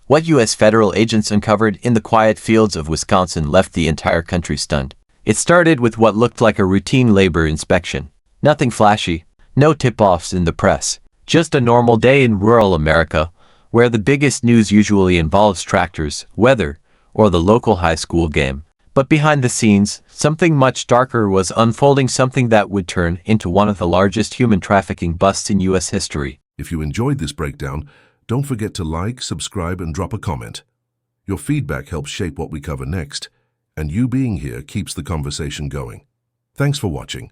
What U.S. federal agents uncovered in the quiet fields of Wisconsin left the entire country stunned. It started with what looked like a routine labor inspection. Nothing flashy, no tip-offs in the press, just a normal day in rural America, where the biggest news usually involves tractors, weather, or the local high school game. But behind the scenes, something much darker was unfolding, something that would turn into one of the largest human trafficking busts in U.S. history. If you enjoyed this breakdown, don't forget to like, subscribe, and drop a comment. Your feedback helps shape what we cover next, and you being here keeps the conversation going. Thanks for watching.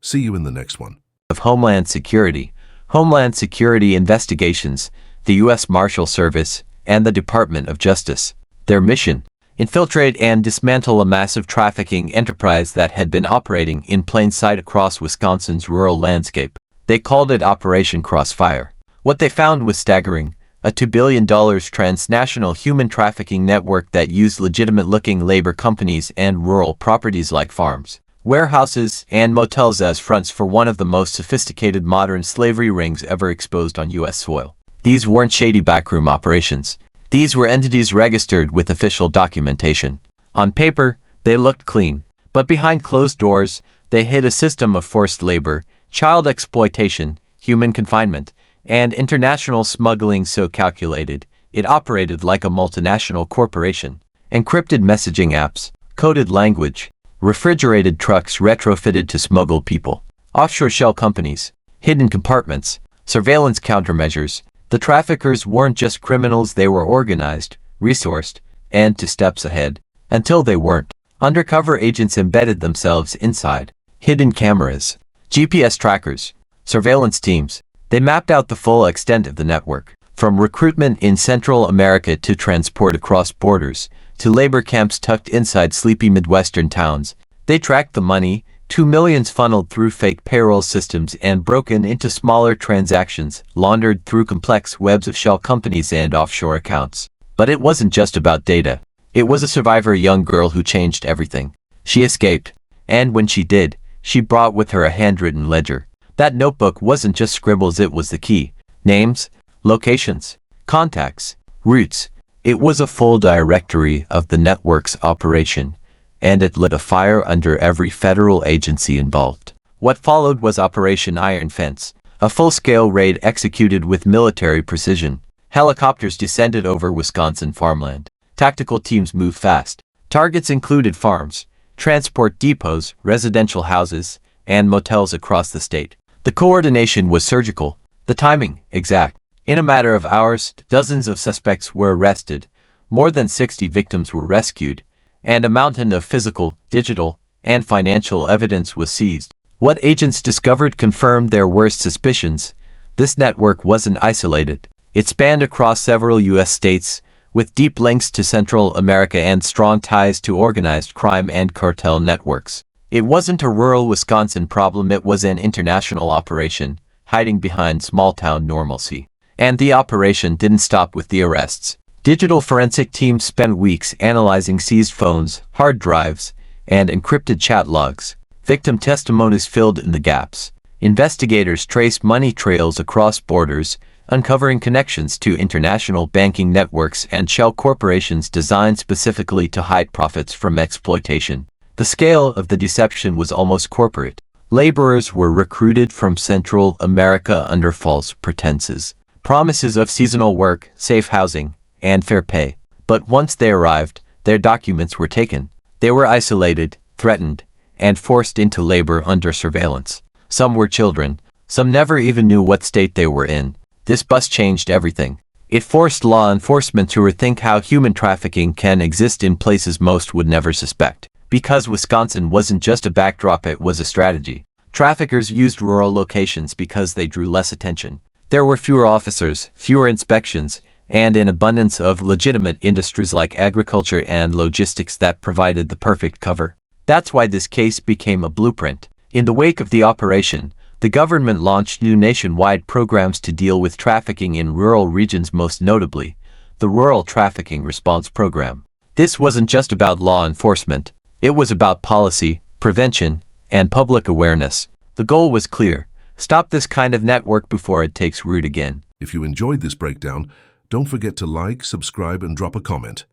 See you in the next one. Of Homeland Security, Homeland Security Investigations, the U.S. Marshal Service, and the Department of Justice. Their mission: infiltrate and dismantle a massive trafficking enterprise that had been operating in plain sight across Wisconsin's rural landscape. They called it Operation Crossfire. What they found was staggering: a $2 billion transnational human trafficking network that used legitimate-looking labor companies and rural properties like farms, warehouses, and motels as fronts for one of the most sophisticated modern slavery rings ever exposed on U.S. soil. These weren't shady backroom operations. These were entities registered with official documentation. On paper, they looked clean, but behind closed doors, they hid a system of forced labor, child exploitation, human confinement, and international smuggling so calculated, it operated like a multinational corporation. Encrypted messaging apps, coded language, refrigerated trucks retrofitted to smuggle people, offshore shell companies, hidden compartments, surveillance countermeasures. The traffickers weren't just criminals, they were organized, resourced, and 2 steps ahead. Until they weren't. Undercover agents embedded themselves inside. Hidden cameras, GPS trackers, surveillance teams. They mapped out the full extent of the network, from recruitment in Central America to transport across borders, to labor camps tucked inside sleepy Midwestern towns. They tracked the money, $2 million funneled through fake payroll systems and broken into smaller transactions, laundered through complex webs of shell companies and offshore accounts. But it wasn't just about data. It was a survivor, a young girl who changed everything. She escaped, and when she did, she brought with her a handwritten ledger. That notebook wasn't just scribbles, it was the key. Names, locations, contacts, routes. It was a full directory of the network's operation, and it lit a fire under every federal agency involved. What followed was Operation Iron Fence, a full-scale raid executed with military precision. Helicopters descended over Wisconsin farmland. Tactical teams moved fast. Targets included farms, transport depots, residential houses, and motels across the state. The coordination was surgical, the timing exact. In a matter of hours, dozens of suspects were arrested, more than 60 victims were rescued, and a mountain of physical, digital, and financial evidence was seized. What agents discovered confirmed their worst suspicions. This network wasn't isolated. It spanned across several U.S. states, with deep links to Central America and strong ties to organized crime and cartel networks. It wasn't a rural Wisconsin problem, it was an international operation, hiding behind small-town normalcy. And the operation didn't stop with the arrests. Digital forensic teams spent weeks analyzing seized phones, hard drives, and encrypted chat logs. Victim testimonies filled in the gaps. Investigators traced money trails across borders, uncovering connections to international banking networks and shell corporations designed specifically to hide profits from exploitation. The scale of the deception was almost corporate. Laborers were recruited from Central America under false pretenses, promises of seasonal work, safe housing, and fair pay. But once they arrived, their documents were taken. They were isolated, threatened, and forced into labor under surveillance. Some were children. Some never even knew what state they were in. This bust changed everything. It forced law enforcement to rethink how human trafficking can exist in places most would never suspect. Because Wisconsin wasn't just a backdrop, it was a strategy. Traffickers used rural locations because they drew less attention. There were fewer officers, fewer inspections, and an abundance of legitimate industries like agriculture and logistics that provided the perfect cover. That's why this case became a blueprint. In the wake of the operation, the government launched new nationwide programs to deal with trafficking in rural regions, most notably, the Rural Trafficking Response Program. This wasn't just about law enforcement. It was about policy, prevention, and public awareness. The goal was clear: stop this kind of network before it takes root again. If you enjoyed this breakdown, Don't forget to like, subscribe, and drop a comment.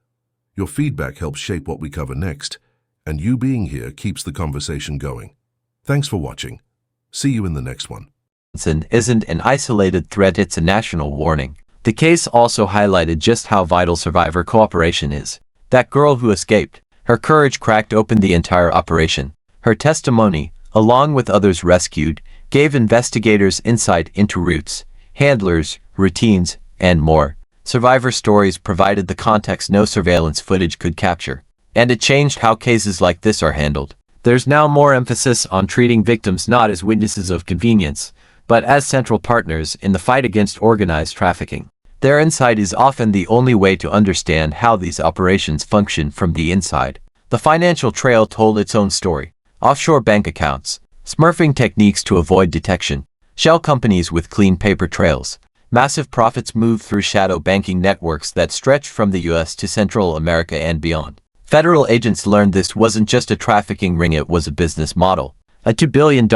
Your feedback helps shape what we cover next, and you being here keeps the conversation going. Thanks for watching. See you in the next one. Isn't an isolated threat, it's a national warning. The case also highlighted just how vital survivor cooperation is. That girl who escaped, her courage cracked open the entire operation. Her testimony, along with others rescued, gave investigators insight into routes, handlers, routines, and more. Survivor stories provided the context no surveillance footage could capture, and it changed how cases like this are handled. There's now more emphasis on treating victims not as witnesses of convenience, but as central partners in the fight against organized trafficking. Their insight is often the only way to understand how these operations function from the inside. The financial trail told its own story. Offshore bank accounts, smurfing techniques to avoid detection, shell companies with clean paper trails. Massive profits moved through shadow banking networks that stretched from the US to Central America and beyond. Federal agents learned this wasn't just a trafficking ring, it was a business model. A $2 billion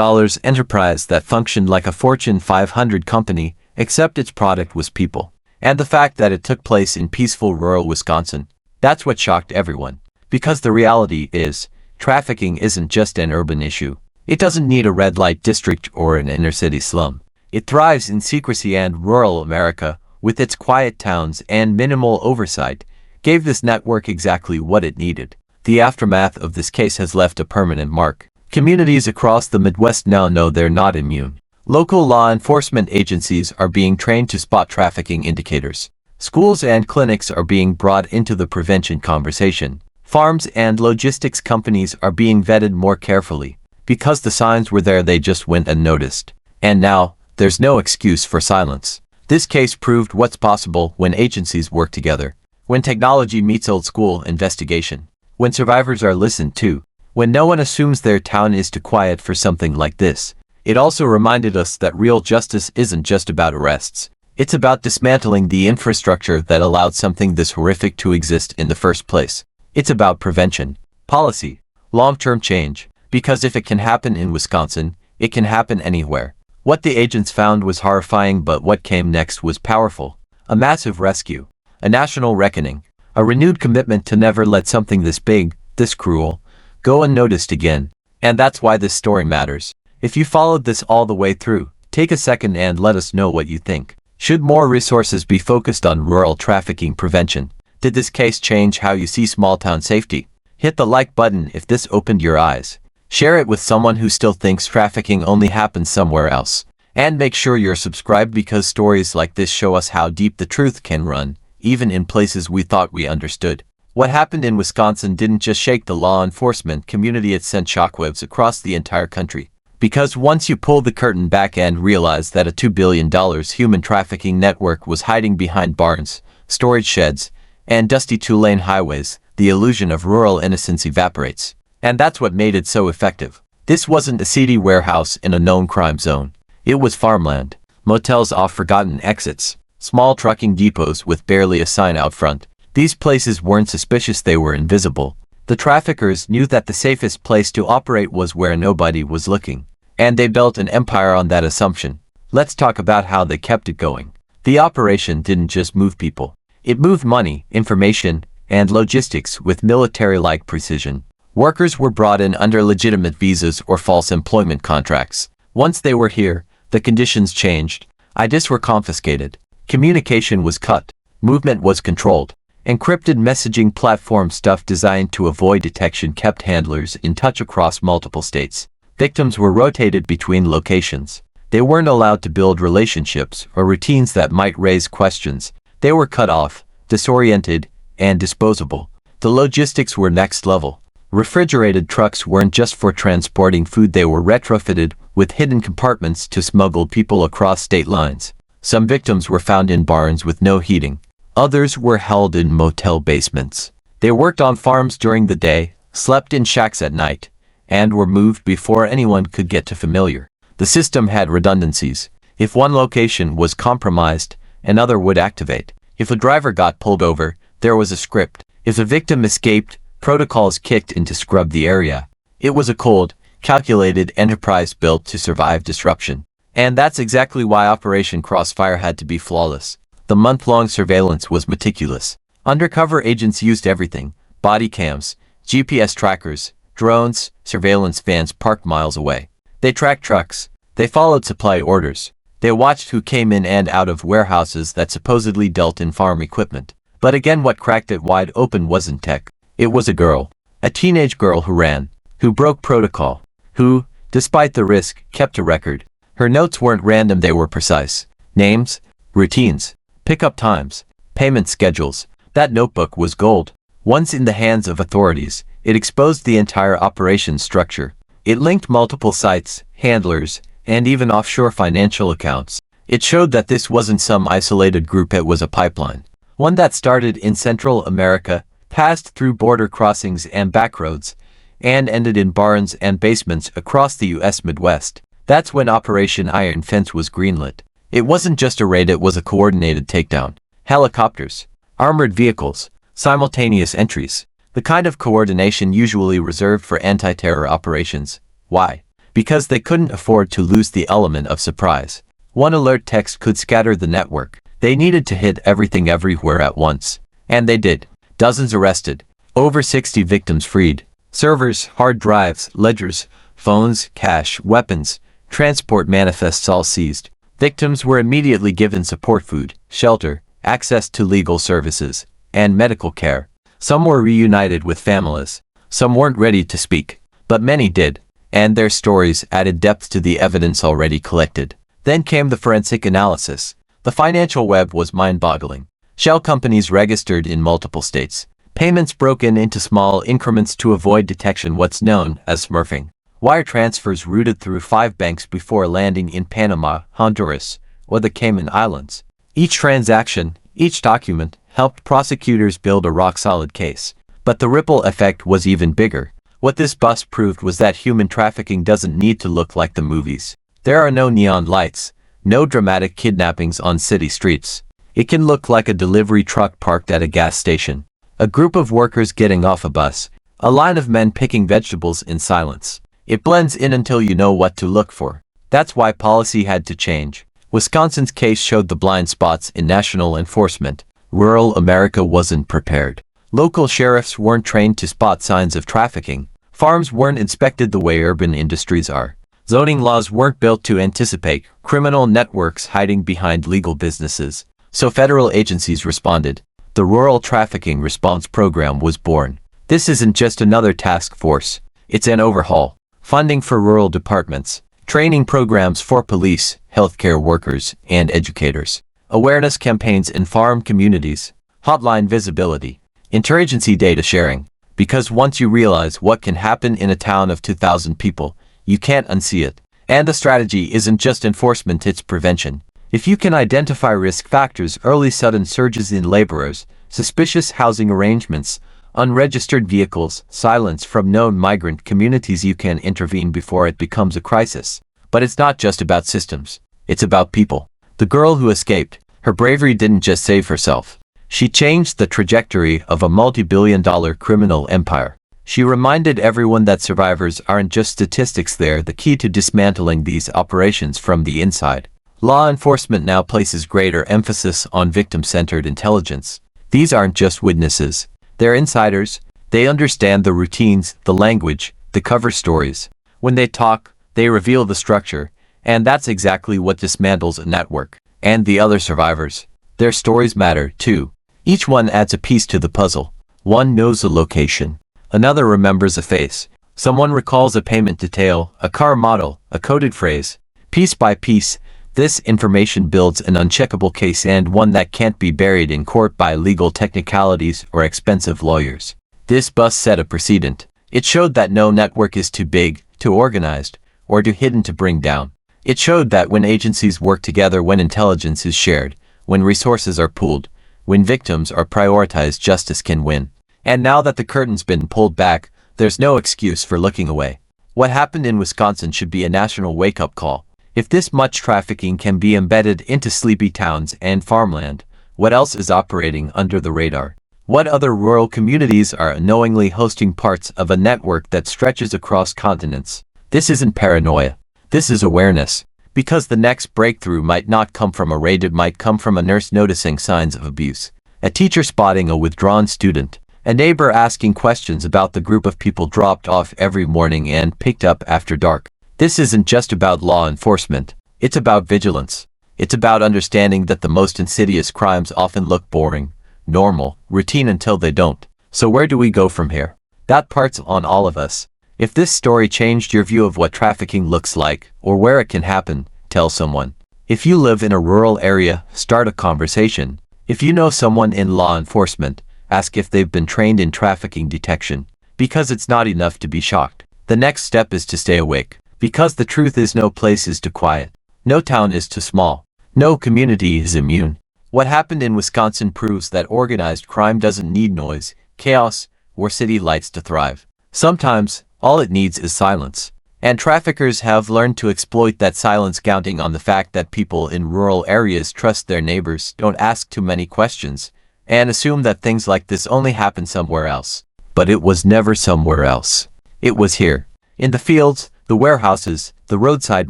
enterprise that functioned like a Fortune 500 company, except its product was people. And the fact that it took place in peaceful rural Wisconsin. That's what shocked everyone. Because the reality is, trafficking isn't just an urban issue. It doesn't need a red light district or an inner city slum. It thrives in secrecy, and rural America, with its quiet towns and minimal oversight, gave this network exactly what it needed. The aftermath of this case has left a permanent mark. Communities across the Midwest now know they're not immune. Local law enforcement agencies are being trained to spot trafficking indicators. Schools and clinics are being brought into the prevention conversation. Farms and logistics companies are being vetted more carefully. Because the signs were there, they just went unnoticed. And now, there's no excuse for silence. This case proved what's possible when agencies work together. When technology meets old school investigation. When survivors are listened to. When no one assumes their town is too quiet for something like this. It also reminded us that real justice isn't just about arrests. It's about dismantling the infrastructure that allowed something this horrific to exist in the first place. It's about prevention, policy, long-term change. Because if it can happen in Wisconsin, it can happen anywhere. What the agents found was horrifying, but what came next was powerful. A massive rescue. A national reckoning. A renewed commitment to never let something this big, this cruel, go unnoticed again. And that's why this story matters. If you followed this all the way through, take a second and let us know what you think. Should more resources be focused on rural trafficking prevention? Did this case change how you see small-town safety? Hit the like button if this opened your eyes. Share it with someone who still thinks trafficking only happens somewhere else. And make sure you're subscribed, because stories like this show us how deep the truth can run, even in places we thought we understood. What happened in Wisconsin didn't just shake the law enforcement community, it sent shockwaves across the entire country. Because once you pull the curtain back and realize that a $2 billion human trafficking network was hiding behind barns, storage sheds, and dusty two-lane highways, the illusion of rural innocence evaporates. And that's what made it so effective. This wasn't a seedy warehouse in a known crime zone. It was farmland, motels off forgotten exits, small trucking depots with barely a sign out front. These places weren't suspicious, they were invisible. The traffickers knew that the safest place to operate was where nobody was looking. And they built an empire on that assumption. Let's talk about how they kept it going. The operation didn't just move people. It moved money, information, and logistics with military-like precision. Workers were brought in under legitimate visas or false employment contracts. Once they were here, the conditions changed. IDs were confiscated. Communication was cut. Movement was controlled. Encrypted messaging platform stuff designed to avoid detection kept handlers in touch across multiple states. Victims were rotated between locations. They weren't allowed to build relationships or routines that might raise questions. They were cut off, disoriented, and disposable. The logistics were next level. Refrigerated trucks weren't just for transporting food, they were retrofitted with hidden compartments to smuggle people across state lines. Some victims were found in barns with no heating. Others were held in motel basements. They worked on farms during the day, slept in shacks at night, and were moved before anyone could get to familiar. The system had redundancies. If one location was compromised, another would activate. If a driver got pulled over, there was a script. If a victim escaped, protocols kicked in to scrub the area. It was a cold, calculated enterprise built to survive disruption. And that's exactly why Operation Crossfire had to be flawless. The month-long surveillance was meticulous. Undercover agents used everything: body cams, GPS trackers, drones, surveillance vans parked miles away. They tracked trucks. They followed supply orders. They watched who came in and out of warehouses that supposedly dealt in farm equipment. But again, what cracked it wide open wasn't tech. It was a girl. A teenage girl who ran, who broke protocol, who, despite the risk, kept a record. Her notes weren't random, they were precise. Names, routines, pickup times, payment schedules. That notebook was gold. Once in the hands of authorities, it exposed the entire operations structure. It linked multiple sites, handlers, and even offshore financial accounts. It showed that this wasn't some isolated group, it was a pipeline. One that started in Central America, passed through border crossings and backroads, and ended in barns and basements across the U.S. Midwest. That's when Operation Iron Fence was greenlit. It wasn't just a raid, it was a coordinated takedown. Helicopters, armored vehicles, simultaneous entries. The kind of coordination usually reserved for anti-terror operations. Why? Because they couldn't afford to lose the element of surprise. One alert text could scatter the network. They needed to hit everything everywhere at once. And they did. Dozens arrested. Over 60 victims freed. Servers, hard drives, ledgers, phones, cash, weapons, transport manifests all seized. Victims were immediately given support food, shelter, access to legal services, and medical care. Some were reunited with families. Some weren't ready to speak, but many did, and their stories added depth to the evidence already collected. Then came the forensic analysis. The financial web was mind-boggling. Shell companies registered in multiple states. Payments broken into small increments to avoid detection, what's known as smurfing. Wire transfers routed through 5 banks before landing in Panama, Honduras, or the Cayman Islands. Each transaction, each document, helped prosecutors build a rock-solid case. But the ripple effect was even bigger. What this bust proved was that human trafficking doesn't need to look like the movies. There are no neon lights, no dramatic kidnappings on city streets. It can look like a delivery truck parked at a gas station, a group of workers getting off a bus, a line of men picking vegetables in silence. It blends in until you know what to look for. That's why policy had to change. Wisconsin's case showed the blind spots in national enforcement. Rural America wasn't prepared. Local sheriffs weren't trained to spot signs of trafficking. Farms weren't inspected the way urban industries are. Zoning laws weren't built to anticipate criminal networks hiding behind legal businesses. So federal agencies responded. The Rural Trafficking Response Program was born. This isn't just another task force. It's an overhaul. Funding for rural departments, training programs for police, healthcare workers, and educators, awareness campaigns in farm communities, hotline visibility, interagency data sharing. Because once you realize what can happen in a town of 2,000 people, you can't unsee it. And the strategy isn't just enforcement, it's prevention. If you can identify risk factors, early sudden surges in laborers, suspicious housing arrangements, unregistered vehicles, silence from known migrant communities, you can intervene before it becomes a crisis. But it's not just about systems. It's about people. The girl who escaped, her bravery didn't just save herself. She changed the trajectory of a multi-billion-dollar criminal empire. She reminded everyone that survivors aren't just statistics, they're the key to dismantling these operations from the inside. Law enforcement now places greater emphasis on victim-centered intelligence. These aren't just witnesses. They're insiders. They understand the routines, the language, the cover stories. When they talk, they reveal the structure, and that's exactly what dismantles a network. And the other survivors, their stories matter too. Each one adds a piece to the puzzle. One knows a location. Another remembers a face. Someone recalls a payment detail, a car model, a coded phrase. Piece by piece, this information builds an uncheckable case, and one that can't be buried in court by legal technicalities or expensive lawyers. This bust set a precedent. It showed that no network is too big, too organized, or too hidden to bring down. It showed that when agencies work together, when intelligence is shared, when resources are pooled, when victims are prioritized, justice can win. And now that the curtain's been pulled back, there's no excuse for looking away. What happened in Wisconsin should be a national wake-up call. If this much trafficking can be embedded into sleepy towns and farmland, what else is operating under the radar? What other rural communities are unknowingly hosting parts of a network that stretches across continents? This isn't paranoia. This is awareness. Because the next breakthrough might not come from a raid, it might come from a nurse noticing signs of abuse, a teacher spotting a withdrawn student, a neighbor asking questions about the group of people dropped off every morning and picked up after dark. This isn't just about law enforcement. It's about vigilance. It's about understanding that the most insidious crimes often look boring, normal, routine until they don't. So where do we go from here? That part's on all of us. If this story changed your view of what trafficking looks like, or where it can happen, tell someone. If you live in a rural area, start a conversation. If you know someone in law enforcement, ask if they've been trained in trafficking detection. Because it's not enough to be shocked. The next step is to stay awake. Because the truth is, no place is too quiet. No town is too small. No community is immune. What happened in Wisconsin proves that organized crime doesn't need noise, chaos, or city lights to thrive. Sometimes, all it needs is silence. And traffickers have learned to exploit that silence, counting on the fact that people in rural areas trust their neighbors, don't ask too many questions, and assume that things like this only happen somewhere else. But it was never somewhere else. It was here. In the fields, the warehouses, the roadside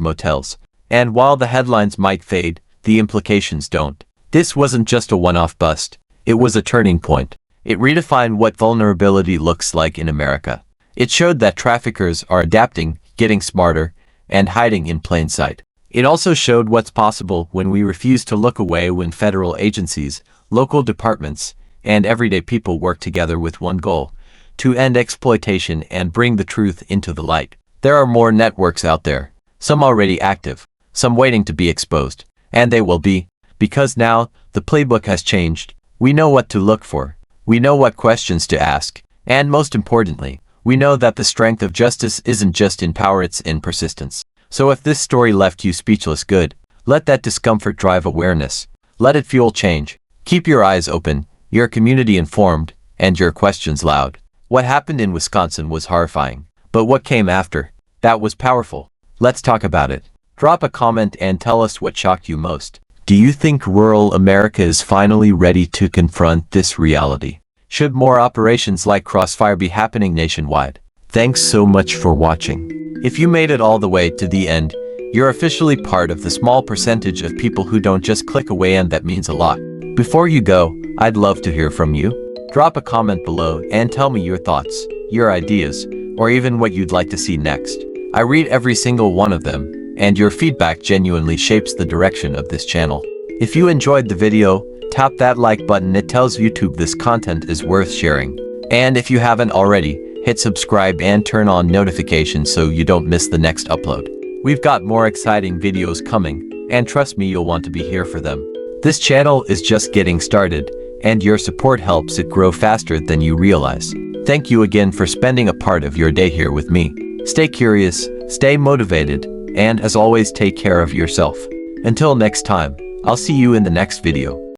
motels. And while the headlines might fade, the implications don't. This wasn't just a one-off bust. It was a turning point. It redefined what vulnerability looks like in America. It showed that traffickers are adapting, getting smarter, and hiding in plain sight. It also showed what's possible when we refuse to look away, when federal agencies, local departments, and everyday people work together with one goal: to end exploitation and bring the truth into the light. There are more networks out there, some already active, some waiting to be exposed, and they will be, because now the playbook has changed. We know what to look for, we know what questions to ask, and most importantly, we know that the strength of justice isn't just in power, it's in persistence. So if this story left you speechless, good. Let that discomfort drive awareness. Let it fuel change. Keep your eyes open, your community informed, and your questions loud. What happened in Wisconsin was horrifying, but what came after? That was powerful. Let's talk about it. Drop a comment and tell us what shocked you most. Do you think rural America is finally ready to confront this reality? Should more operations like Crossfire be happening nationwide? Thanks so much for watching. If you made it all the way to the end, you're officially part of the small percentage of people who don't just click away, and that means a lot. Before you go, I'd love to hear from you. Drop a comment below and tell me your thoughts, your ideas, or even what you'd like to see next. I read every single one of them, and your feedback genuinely shapes the direction of this channel. If you enjoyed the video, tap that like button. It tells YouTube this content is worth sharing. And if you haven't already, hit subscribe and turn on notifications so you don't miss the next upload. We've got more exciting videos coming, and trust me, you'll want to be here for them. This channel is just getting started, and your support helps it grow faster than you realize. Thank you again for spending a part of your day here with me. Stay curious, stay motivated, and as always, take care of yourself. Until next time, I'll see you in the next video.